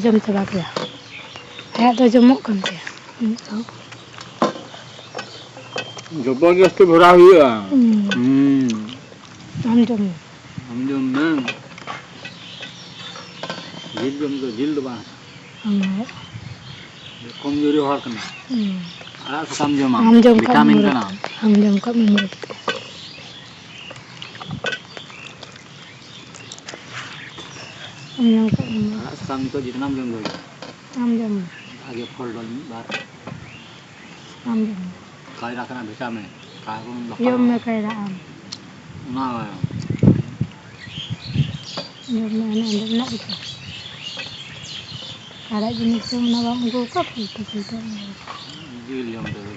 jam coba ya. Ayat tuh jemuk kan dia. Coba dia tuh berahi ya. Jam. Jam nang. Jil tuh bang. Komjuri orang kena. Alat sekam jam. Vitamin kena. Jam kap menurut. Jam kap menurut. Alat sekam itu jitu 6 jam dulu. 6 jam. Aja full dulu bar. 6 jam. Kaya nak kena vitamin. Kaya pun lokal. Jam mereka dah. Nah. Jam mana nak itu. Ada jenis yang nawang gokap itu. Jil jam dulu.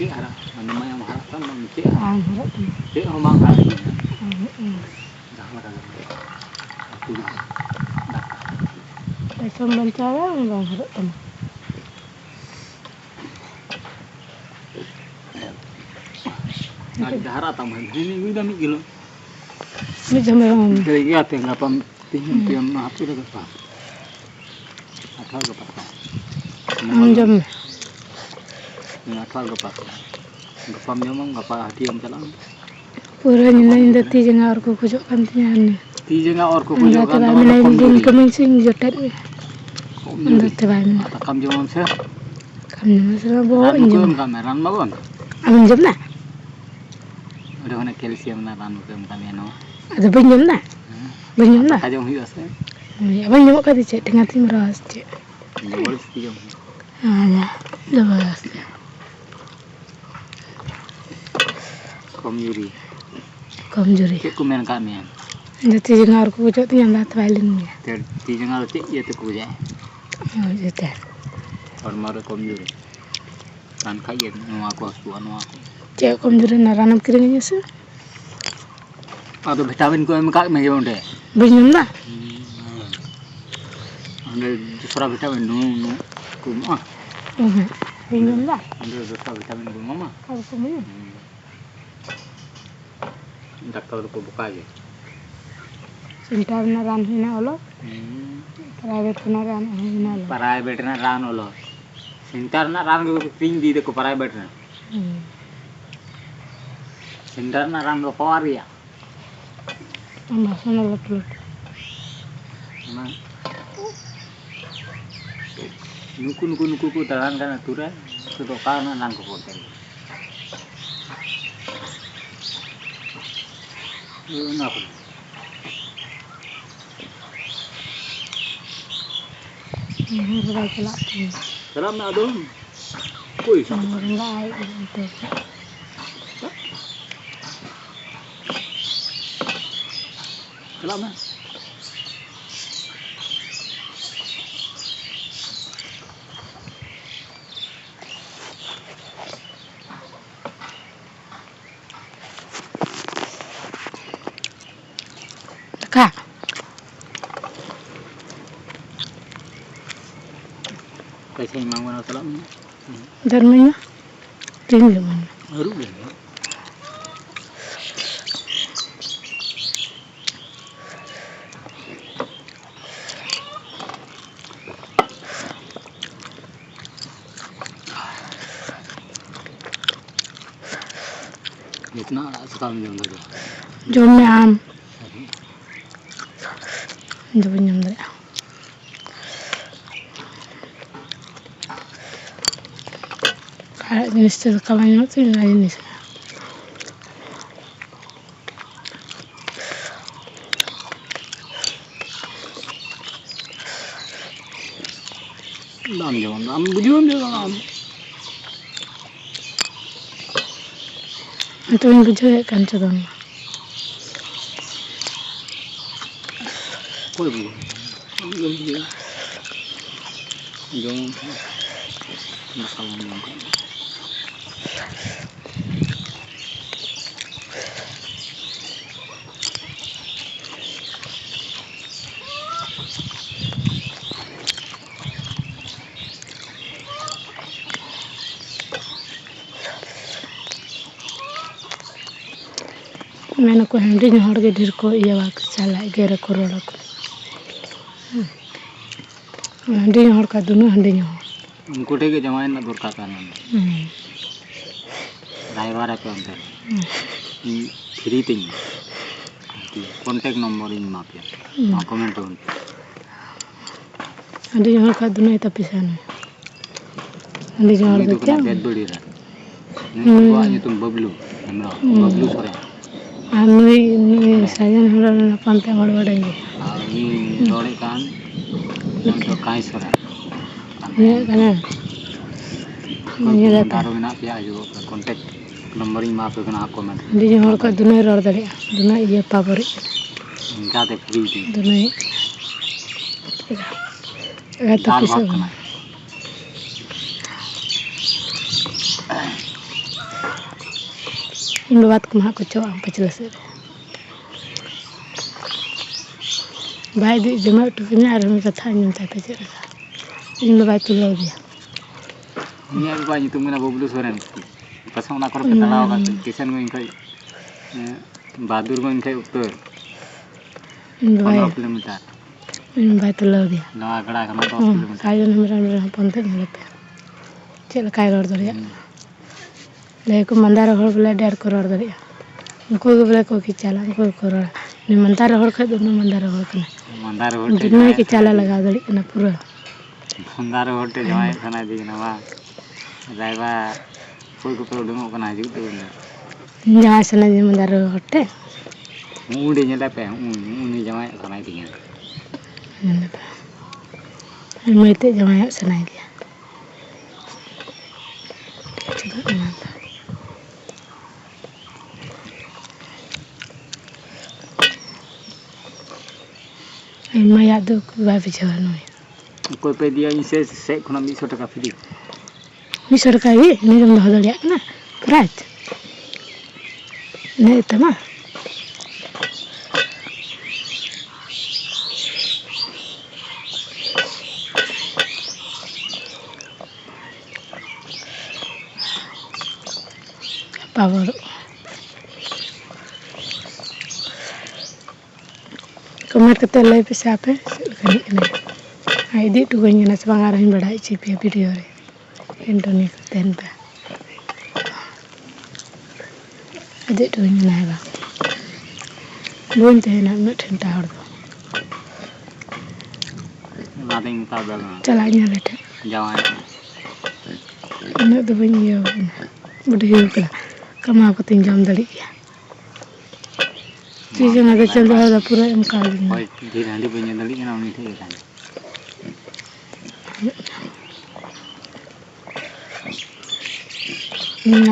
Cik harap, mana yang harapkan cik. Harap. Cik omang harap. Dah marah. Aku dah. Besok bencana enggak harap tem. Ada harap tambah. Ini udah mikir. Ini jam berapa? Dari iya teh ngapam tiam apa dah apa. Atau apa. 6 jam. Atau apa. Ngapam memang ngapa diam jalan. Pura nilai dati jangan orko kujok kantinya ni. Ti jangan orko kujok kan. Anda nilai din keming sing jotet ni. Anda tebai ni. Kam jam saya. Kam masalah bawa jam. Kameran magon. Amin jam na. Udah mana kalsium na ran kem kami no. Ada banyak na. Banyak na. Aja hiu ase. Ya banyak kali cek tengah tim ras cek. Boleh sih jam. Ya, lepas. Komjuri. Cik kumen kami. Dati jangan orko kujok tu yang dah tebai ni. Ti jangan cik ya tu kuja. Oh, jotet. Ormar komjuri. Kan kayen no aku suan no aku. Cek komjuri na ranam kiringnya sih. Atau vitamin ko em kak me jonde. Banyak na. Anda surah vitamin no kum ah. Banyak na. Anda surah vitamin kum mama. Apa semua? Dokter ko buka aja. Sentar na ran hina olo. Private na ran hina olo. Private na ran olo. Sentar na ran ko ping di ko private na. Sentar na ran lo pawari ya. Masuk na laplut. Nah. Nuku ku dalan kan atura sudah kana nang ko hotel. Enak. Salam nak dong. Kuy. Enggak itu. Salam na. Kak. Kasi mang salam. Dharmanya tinggi mana? Baru deh. Itna sekali jam dulu. Jom am. Jom jam dulu. Kalau jenis tu kawan tu jenis. Dam bujum dia. Itu yang bujur kan coba. Kau ibu. Jom. Masalah ni. मैंने को handy हड़ के ढेर को ये वाक चला गेर को रोड़ा को हंडी हड़ का दोनों हंडी हो उनको ठेक जमाए ना दरकार था ड्राइवर पे अंते फ्री तीन कॉन्टैक्ट नंबर इन मापे कमेंट उन हंडी हड़ का दोनों इतना पैसा नहीं हंडी हड़ तो क्या बेड बड़ी रहा नहीं तो आज तुम बबलू हमरा बबलू सोरे आमी साजन हमरा ना पंते हड़ बड़ेंगे आमी रोड़े कान हम तो काई सोरे ये कना ये रहता दारो बिना पे आजो कॉन्टैक्ट नंबर इन मापे कना कमेंट हंडी हड़ का दोनों रोड़ दड़े दोनों ये पावर इनका ते फ्री थी दोनों तो पैसा इन बात को मां को चवा पचले से भाई दी जमा तो किने आर हम कथा इन ताते जे इन बात तो लो दिया निया बाई तुम ना बबलू सोरेन पसंद ना कर के तड़ाव का किशन को इनका बहादुर को इनका उत्तर इन 15 किलोमीटर इन बात तो लो दिया ना अगड़ा का 10 किलोमीटर साजन हमरा पंते मिलते चल काय रोड दरिया लेको मंदार हड़ बोले 1.5 करोड़ दरिया उनको बोले को की चला उनको करोड़ ने मंदार हड़ खा दोनों मंदार हड़ कना मंदार हड़ दोनों की चला लगा दड़ी ना पूरा मंदार हड़ ते जमाए खाना दी ना वा ड्राइवर कोई को प्रॉब्लम हो कना हिजू तो जहाँ से ना मंदार हड़ते उड़ी नेला पे उनी जमाए खाना दी मैं ते जमाए सनाई दिया मैं याद बाबी जवान कोई पे दिया इसे से खुना 200 टका फ्री 200 टका ये नहीं जम दो दड़िया ना प्राइस नहीं तमा पावर कमेंट करते लै पैसा पे खड़ी नहीं आईडी टू गई ना सब आर हम बड़ा छी पे वीडियो रे इंटरने करते पे आईडी टू गई ना है बोल ते ना न ठंडा हड़ दो ना देंगे ता बेला चला nya लेटे जवाए न तो बनियो बुढ़ियो कला कमा को तीन जम दड़ी गया चीज़ ना चल रहा पूरा इनका कोई धीरे हंडी पे दड़ी ना उनी थे का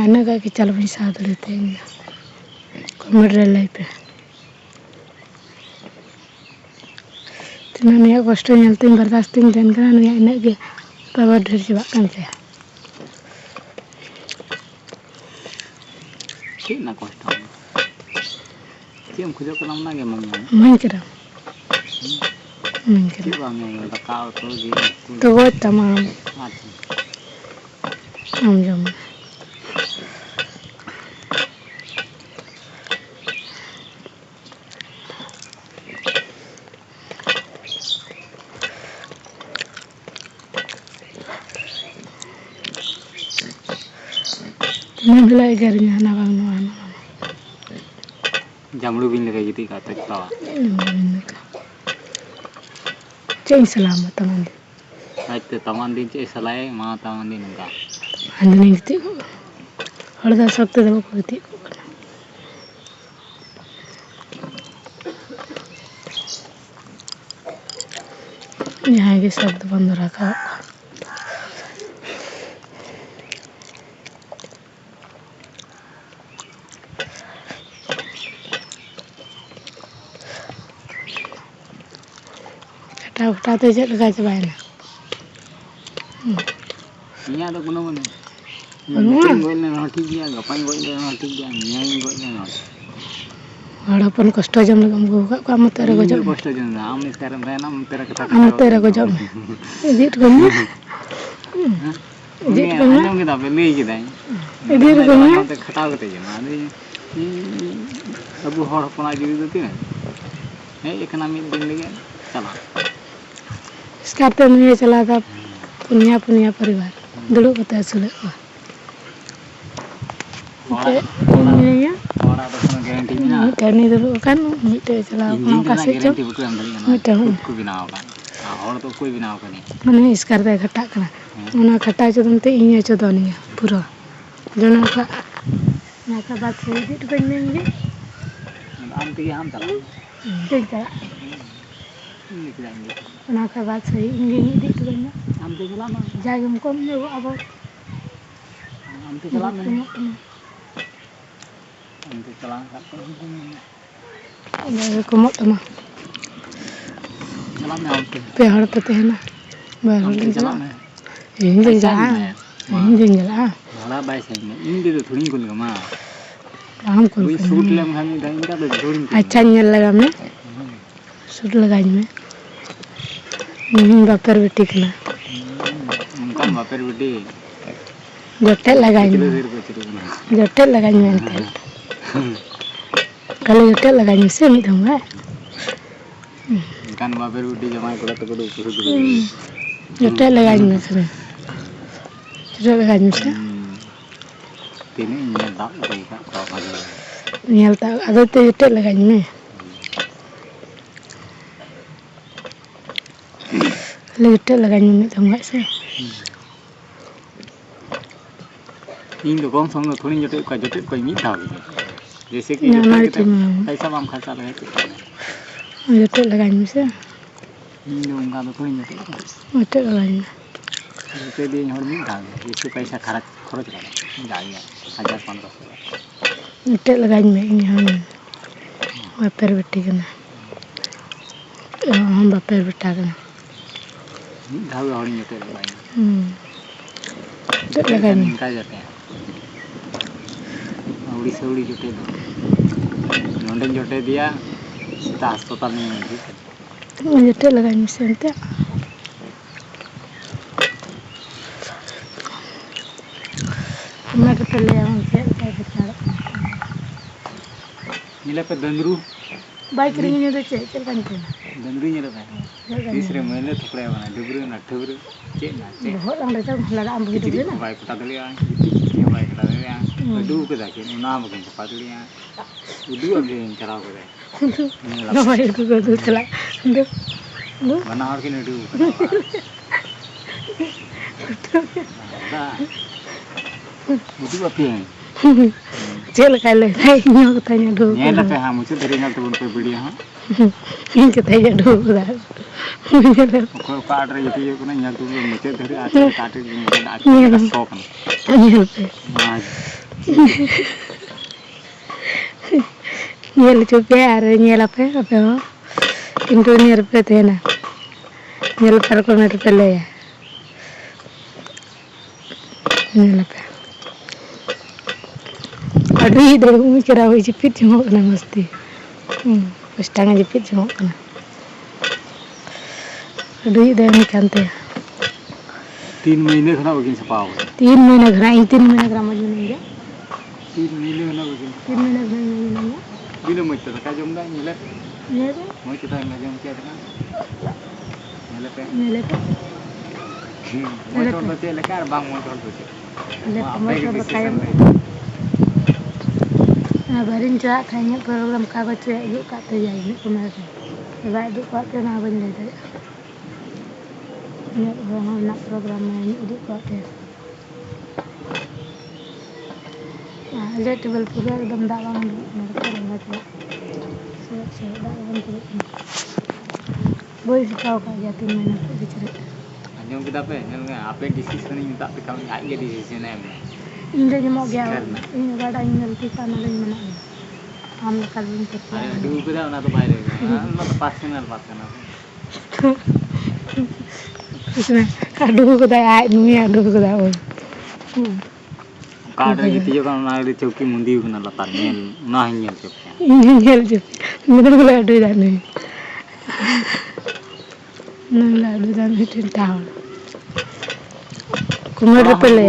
ना का कि चल भी साथ लेते हैं कमेंट रे लाई पे तना निया कष्ट नेलते बर्दाश्त देन कना निया इन के पावर ढेर चबा कान से ठीक ना कष्ट केम खुजो कलम ना गे मन मन करा बांगे बताओ तो जी तो वो तमाम अच्छा हम जम मैं भलाई कर ना बांग ना जामड़ू बिन लगे गीती का तकवा चें सलामत तमन आज ते तमान दिन चे सलाए मा तमान दिन का हंदनी गति को हड़दा सकते दो को गति को यहाँ के शब्द बंद रखा उठाते चल लगा चबाए ना निया तो कोनो बने गोइले न ठीक गया गपाई गोइले न ठीक गया निया गोइले न और अपन कष्ट जम लगम गो का मत तेरे को जम कष्ट जम आम ने करम रहना तेरा कथा हम तेरे को जम एडिट करना एडिट करना हम के दाबे ले के दाई एडिट करना ते खटाव के जना अब हर अपना जीवित होती है एकना मिल दिन लगे चला इसका तो नहीं चला था पुनिया पुनिया परिवार दुड़ू कते असुले को orang tu kena garanti ni na. टर्नी दुड़ू kan मिटे चला Injing का kena से garanti buku yang beli na. मिटे हूं Ku binaw kan. Orang tu कोई binaw kan ni. माने इसका दे घटा कना उना घटा चदनते इnya चदनिया पूरा जना का ना का बात सही दी तो कनेंगे Am tu ham tak. ठीक है Ini kita ini. उना का बात सही इंगे दी तो कने Am tu kelam ah. जागे हमको ने वो अब Am tu kelam ni. Am tu kelam kat tu. जागे को मत मा Kelam ni am tu. पे हड़ पे तेना बाहर Am tu ले जा kelam ni. इंजे जा इंजे जा Malah baik saya ni. Ini tu thuring kun kama. हम को कोई सूट ले हम dah ini dah thuring. अच्छा नहीं लगा मैं सूट लगाई मैं बापर बेटी कना Kan baper budi. जट्टे लगाई Kilo मैं zero kecil kan. जट्टे लगाई मैं कल जट्टे लगाई से मी दूंगा Kan baper budi jamaah kuda tu kudu kudu. जट्टे लगाई मैं से जट्टे लगाई मैं से Ini nyetak baik kan kau pada. नियलता आदत ते जट्टे लगाई मैं कल जट्टे लगाई मैं मी दूंगा से Ini tu kong song tu thuring jotet kau ini tahu. Jैसे कि पैसा हम खर्चा लगा के जट्टे लगाई मैं से ini उनका तो thuring jotet. जट्टे लगाई मैं Itu dia yang hormat dah. Jैसे पैसा खर्च खर्च लगा. जाइए 1500. जट्टे लगाई मैं हम बापर बेटी कना हम बापर बेटा कना Tahu orang jotet lagi. जट्टे लगाई मैं Inkar jotet. Auri seuri jotet. Nonton jotet dia. Kita hospital ni. जट्टे लगाई मैं से अंते मैं तो पहले हम से बेचारा Nilai pe dendru. Bike ring ने तो चल कंटे Dendru nilai pe. Tisre mele thukle mana. Debru na thebru. Cek na cek. बहुत अंदर तक लगा हम भी Jadi ना baik kata dia. Yang baik kata dia. Udu ke dah kini. Nama mungkin cepat dia. Udu aja yang cara ke dah. नवाई को दूर चला दो दो Mana orang kini udu. Udu apa yang? चल काले थाई न्यो को थाई दो Ni ada pe ham. Muncul dari ngal tu pun pe beli ha. इनके थाई दो दा Kau kaat raya tu yo kena ngal tu muncul dari atas kaat tu mungkin atas sok kan. न्यो पे न्यो चुपे आ रहे न्यो पे पे हो किंतु न्यो पे थे ना न्यो पर को मेरे पे ले न्यो पे अड़ी दे उमी करा हुई जिपित जमो ना मस्ती पस्टांगा जिपित जमो ना अड़ी दे मी कांते 3 महीने kena begini sepau. 3 महीने घर आई 3 महीने घर मजू नहीं है 3 महीने kena begini. 3 महीने घर नहीं है Bila macam tu kajom dah nilai. ये रे Macam tu kajom kiat kan. Nilai pe. मेले पे Motor tu cek lekar bang motor tu cek. ले Apa yang मोटर bisa बताया बारिन चला खाएंगे प्रोग्राम का बच्चे यू काटे जाएंगे कुमार से बाय दु काटे ना बन जाते ये हम ना प्रोग्राम में दु काटे ले टेबल पूरा एकदम दावा मेरे को रंगा था से दावा बन बोल सिखाओ का या 3 महीने के बिचरे Anjung kita pe, ngelnya apa decision ini tak pikau ni aja decision em. Indra जी मो गया इन गाड़ा इन की काना ले मना हम कल दिन तक Dulu kita na tu bayar. Na tu personal na. इसमें काडू को दाय आय नुई आडू को दाय ओ Kaad lagi tiyo kan na di chauki mundi kena latar ngel, na ngel cep. इन जेल जो मेरे को आडू जाने ना आडू जाने टिंटाव कुमार पे ले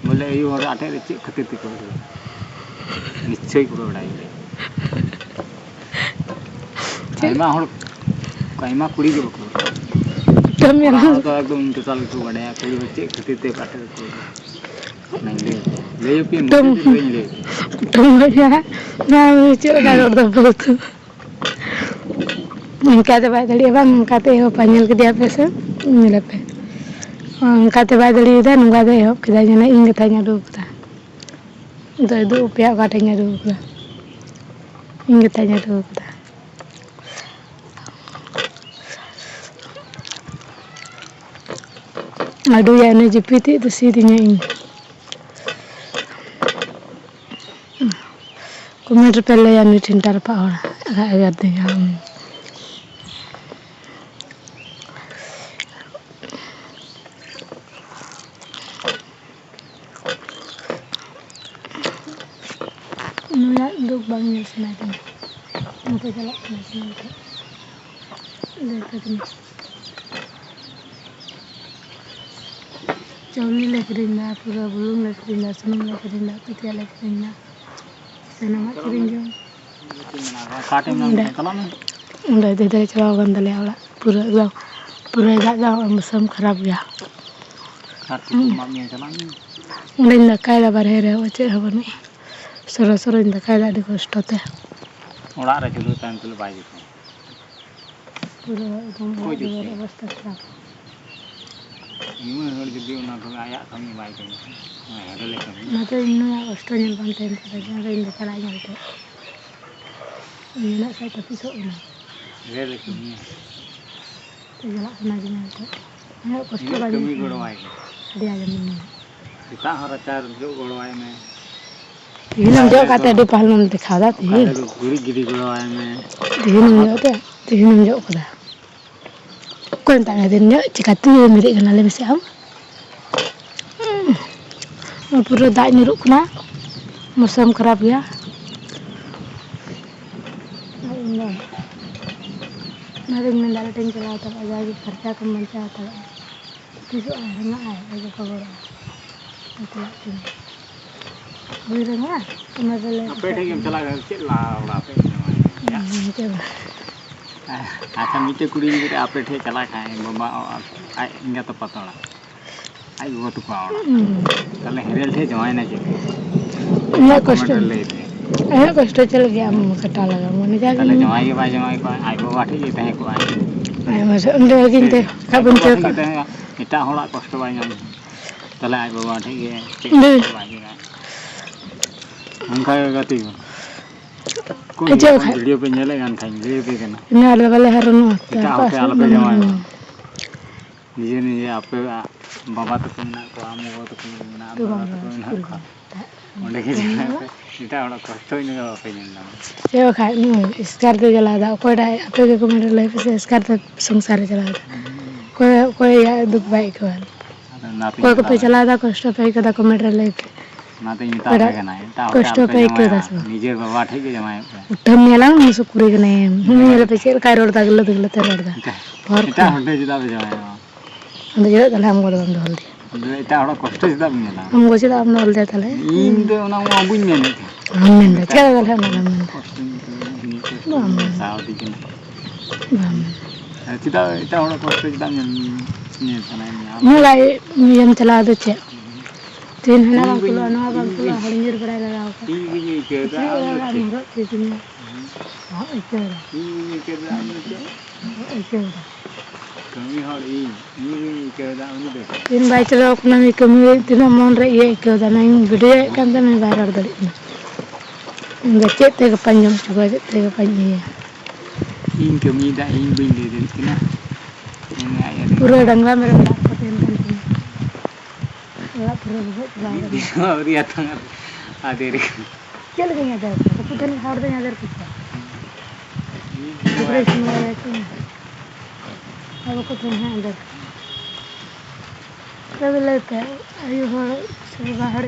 Boleh iu orang ada cek ketik kau. Niscay kau berai. Kaima orang, kaima kuri je betul. kami yang तो एकदम टोटल को बढ़िया कोई बच्चे खातिर ते काटे को नहीं ले पिन ले Temennya, nah lucu kalau udah begitu. Kata Pak tadi bang, kata yo panggil ke dia pesen, nyelepe. Kata Pak tadi itu nunggu ada yo, kita nyana ingat tanya dulu kita. Itu pihak katanya dulu kita. Ingat tanya dulu kita. Aduh ya ini jepit itu sih ini. Komentar pelle yang dicintar Pak orang agak tinggal. Nuya duk bangnya senada. Nanti jalan nanti. Lihat ini. Jauhnya lagi rinda, pura bulung lagi rinda, senang lagi rinda, putih lagi rinda. Senang lagi rinda. Udah tidak coba bandel ya lah. Pura gak jauh musim kerap ya. Udah indah kaya barhere, wajib apa nih? Sore-sore indah kaya di kostote. Orang ada dulu kan dulu baik. Pura itu mulai basta kerap. Ini orang jadi orang tu ayat kami baik ni. Ada lekar. Nanti ini ya kostonya pantai itu, ada indah kalanya itu. Ini nak saya tapi so ini. Ada lekar ni. Jalan sana itu. Ayo kosto banyak. Kami gorowai. Dia aja ini. Kita harus cari juga gorowai ni. Ini dia kata di pahlawan dikhada tu. Kalau guri giri gorowai ni. Ini dia kata. Kau yang tanya dia, jika tu milik kenal lebih siapa? Pura dah nyuruk kena, musim kerap ya. Nanti mendarat yang jalan tak ada lagi kerja kemanca tak. Besok hari nak aja kabar. Itu lagi. Birangnya, kemarin. Apa yang kita lakukan celah apa yang Akan itu kuri ni kita apa yang celah kan, mama ingat apa tu lah. Ayo buat tu kau. Kalau herel the join aja. Ini kosto. Ayo kosto cel gaya kata laga. Mana jadi? Kalau join ko, ayo buat aja kita ko ayo. Ayo masuk under lagi ni. Kabun cel. Kita orang kosto banyak. Kalau ayo buat aja. Angkai gati. Kau video penyele kan kain video kan. Ini ada balik harun. Kita apa apa jaman. Ni apa bapa tu kena ko amu tu kena bapa tu kena ko. Onde kita orang kosto ini apa penyele. Yo kai nu iskar tu jalan dah. Kau dah apa ke komentar live se iskar tu sengsara jalan dah. Kau ya duk baik kan. Kau ke jalan dah kosto baik kada komentar live. Nanti ini tak ada kan? Kosto baik kada so. Nijer bawa ठीक है जमाए. Utam melang masuk kuri kena. Ini ada pesir kai roda gila teror dah. Kita hendak juga berjamaah. Hendak juga dalam gua dalam dol di. Kita orang kosto juga punya lah. Am gua sih dalam dol dia tale. Ini orang mau punya ni. Amin dah. Cara dalam dalam. Saudi kan. Amin. Kita orang kosto juga ni sana ni. Mulai yang celah tu cek. Tin hana bangkulo harinjir berai lagaw ka. Ini ke dah. Ini ke sini. Itu. Ini ke dah. Itu. Kami hari ini ke dah ini deh. Tin baik celo kami kami tin mon re ye ke dah nang video kan dah mai viral dari ini. Ngecek te kepanjang juga te kepanjang. Ini kami dah ini bini deh kena. Ini ayat. Pura dangla mereka dapat kan. Pura buat Oh, dia tengah ada ni. Cel gaya dah. Tapi kan harus ada kita. Pura semua ya tu. Aku tengah ada. Tapi lepas ayu hari sebab hari